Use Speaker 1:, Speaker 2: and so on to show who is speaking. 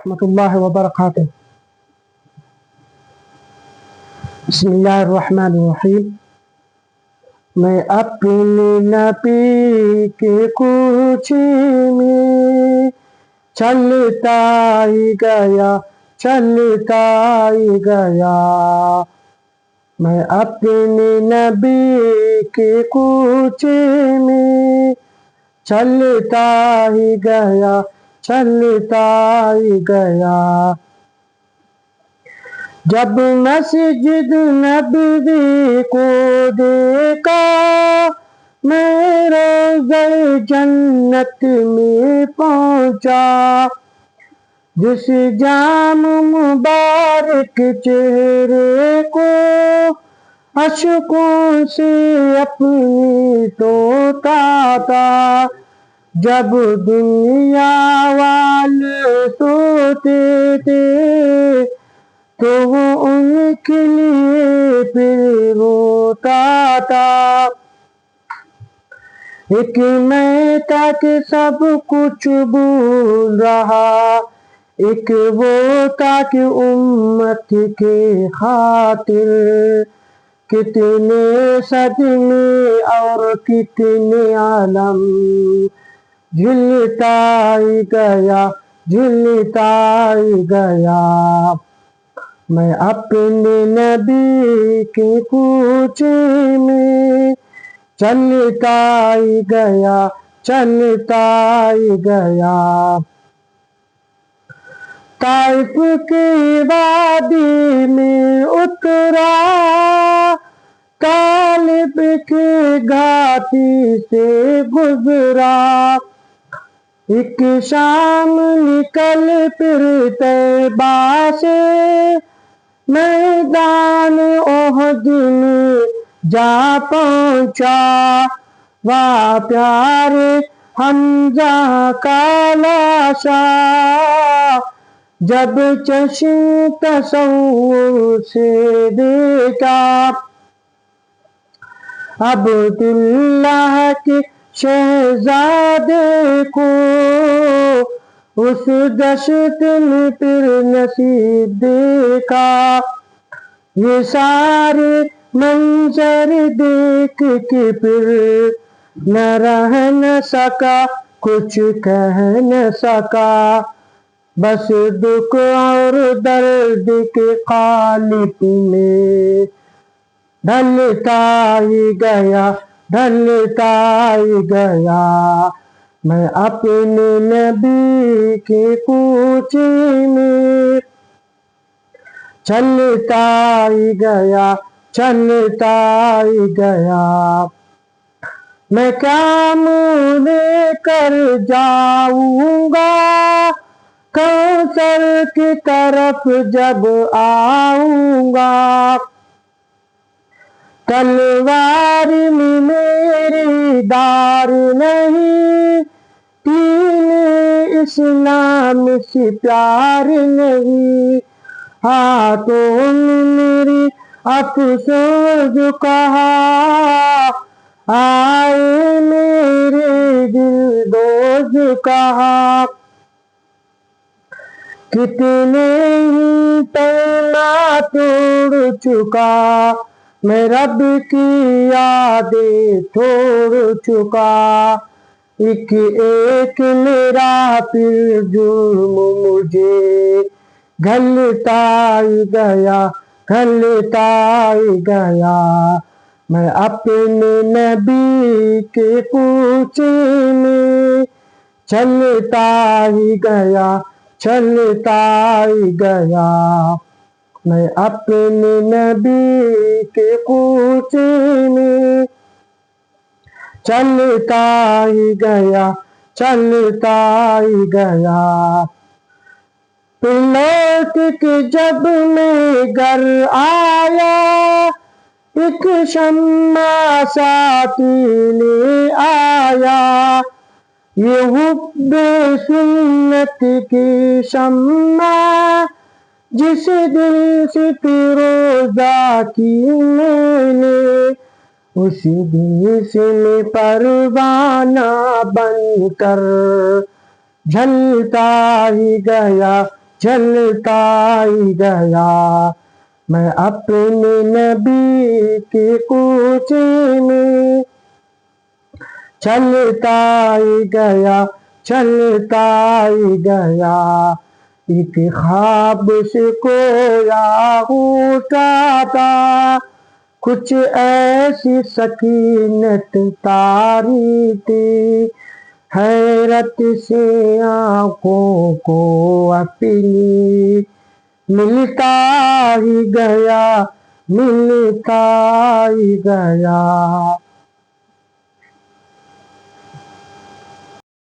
Speaker 1: ورحمۃ اللہ وبرکاتہ۔ بسم اللہ الرحمن الرحیم۔ میں اپنے نبی کے کوچے میں چلتا ہی گیا، چلتا ہی گیا۔ میں اپنے نبی کے کوچے میں چلتا ہی گیا، چلتا ہی گیا۔ جب مسجد نبوی کو دیکھا، میں روضہ جنت میں پہنچا۔ جس جام مبارک چہرے کو اشکوں سے اپنی دھوتا تھا، جب دنیا والے سوتے تھے تو وہ ان کے لیے پھر روتا تھا۔ ایک میں تھا کہ سب کچھ بھول رہا، ایک وہ تھا کہ امت کے خاطر کتنے صدمے اور کتنے عالم جھلتا ہی گیا، جھلتا ہی گیا۔ میں اپنے نبی کے کوچے میں چلتا ہی گیا، چلتا ہی گیا۔ طائف کی وادی میں اترا، طالب کی گھاٹی سے گزرا۔ ایک شام نکل پھر طیبہ سے میدان احد میں جا پہنچا۔ وہاں پیارے حمزہ کا لاشا جب چشم تصور سے دیکھا، عبداللہ کے شہزادے کو اس دشت میں پھر نصیب دیکھا۔ یہ سارے منظر دیکھ کے پھر نہ رہ نہ سکا، کچھ کہہ نہ سکا، بس دکھ اور درد کے قالب میں ڈھلتا ہی گیا، ڈھلتا ہی گیا۔ میں اپنے نبی کے کوچے میں چلتا ہی گیا، چلتا ہی گیا۔ میں کیا منہ لے کر جاؤں گا کوثر کی طرف جب آؤں گا، تلوار میں میری دار نہیں، دین اسلام سے پیار نہیں، ہاتھوں میں میری افسوس کہا، آئے میرے دل دوز کہا۔ کتنے ہی پیما توڑ چکا، میں رب کی یادیں چھوڑ چکا، ایک ایک میرا پھر جرم مجھے گھلتا ہی گیا، گھلتا ہی گیا۔ میں اپنے نبی کے کوچے میں چلتا ہی گیا، چلتا ہی گیا۔ میں اپنے نبی کے کوچے میں چلتا ہی گیا، چلتا ہی گیا۔ پھر لوٹ کے جب میں گھر آیا، ایک شمع ساتھی لے آیا، یہ حب سنت کی شمع جس دل سے فیروزہ کی میں نے، اسی دل سے میں پروانہ بن کر جلتا ہی گیا، چلتا ہی گیا، میں اپنے نبی کی کوچے میں چلتا ہی گیا، چلتا ہی گیا، ایک خواب سے کویا اٹھا تھا، کچھ ایسی سکینت طاری تھی، حیرت سے آنکھوں کو اپنی ملتا ہی گیا، ملتا ہی گیا۔